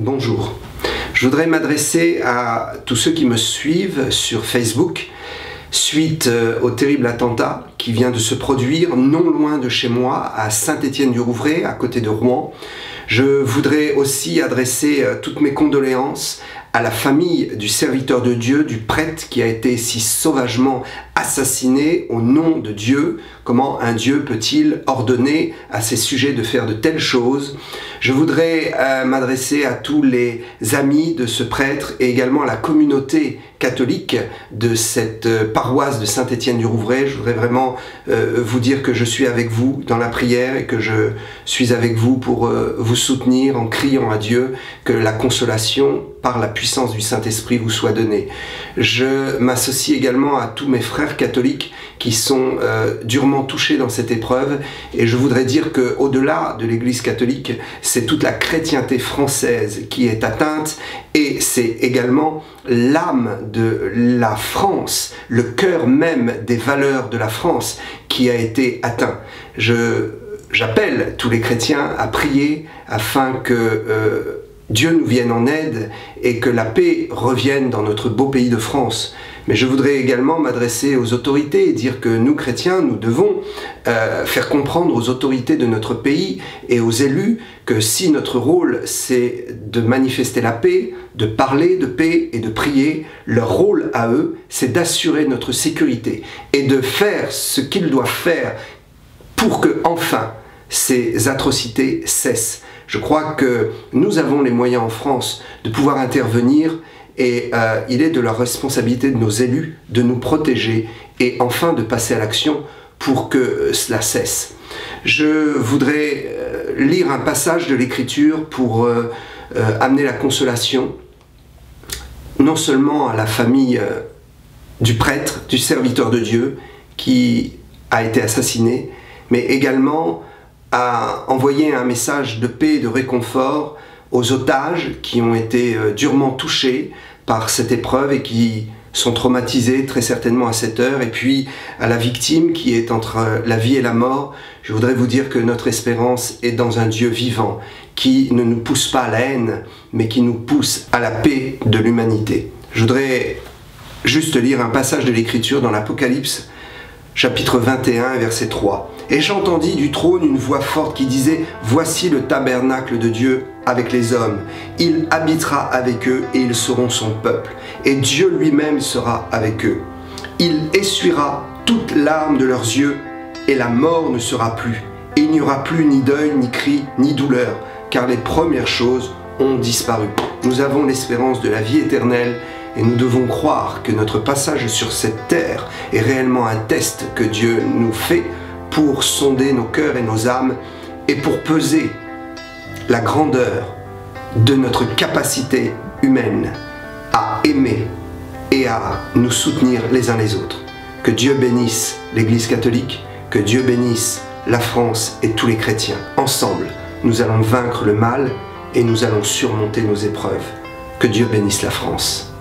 Bonjour. Je voudrais m'adresser à tous ceux qui me suivent sur Facebook suite au terrible attentat qui vient de se produire non loin de chez moi, à Saint-Étienne-du-Rouvray, à côté de Rouen. Je voudrais aussi adresser toutes mes condoléances à la famille du serviteur de Dieu, du prêtre qui a été si sauvagement assassiné au nom de Dieu. Comment un Dieu peut-il ordonner à ses sujets de faire de telles choses? Je voudrais m'adresser à tous les amis de ce prêtre et également à la communauté catholique de cette paroisse de Saint-Étienne-du-Rouvray. Je voudrais vraiment vous dire que je suis avec vous dans la prière et que je suis avec vous pour vous soutenir en criant à Dieu que la consolation par la puissance du Saint-Esprit vous soit donnée. Je m'associe également à tous mes frères catholiques qui sont durement touchés dans cette épreuve, et je voudrais dire que au-delà de l'Église catholique, c'est toute la chrétienté française qui est atteinte, et c'est également l'âme de la France, le cœur même des valeurs de la France qui a été atteint. J'appelle tous les chrétiens à prier afin que Dieu nous vienne en aide et que la paix revienne dans notre beau pays de France. Mais je voudrais également m'adresser aux autorités et dire que nous, chrétiens, nous devons faire comprendre aux autorités de notre pays et aux élus que si notre rôle c'est de manifester la paix, de parler de paix et de prier, leur rôle à eux c'est d'assurer notre sécurité et de faire ce qu'ils doivent faire pour que enfin ces atrocités cessent. Je crois que nous avons les moyens en France de pouvoir intervenir et il est de la responsabilité de nos élus de nous protéger et enfin de passer à l'action pour que cela cesse. Je voudrais lire un passage de l'Écriture pour amener la consolation non seulement à la famille du prêtre, du serviteur de Dieu qui a été assassiné, mais également à envoyer un message de paix et de réconfort aux otages qui ont été durement touchés par cette épreuve et qui sont traumatisés très certainement à cette heure, et puis à la victime qui est entre la vie et la mort. Je voudrais vous dire que notre espérance est dans un Dieu vivant qui ne nous pousse pas à la haine, mais qui nous pousse à la paix de l'humanité. Je voudrais juste lire un passage de l'Écriture dans l'Apocalypse, chapitre 21, verset 3. « Et j'entendis du trône une voix forte qui disait « Voici le tabernacle de Dieu avec les hommes. Il habitera avec eux et ils seront son peuple. Et Dieu lui-même sera avec eux. Il essuiera toute larme de leurs yeux et la mort ne sera plus. Et il n'y aura plus ni deuil, ni cri, ni douleur, car les premières choses ont disparu. » Nous avons l'espérance de la vie éternelle et nous devons croire que notre passage sur cette terre est réellement un test que Dieu nous fait pour sonder nos cœurs et nos âmes et pour peser la grandeur de notre capacité humaine à aimer et à nous soutenir les uns les autres. Que Dieu bénisse l'Église catholique, que Dieu bénisse la France et tous les chrétiens. Ensemble, nous allons vaincre le mal et nous allons surmonter nos épreuves. Que Dieu bénisse la France.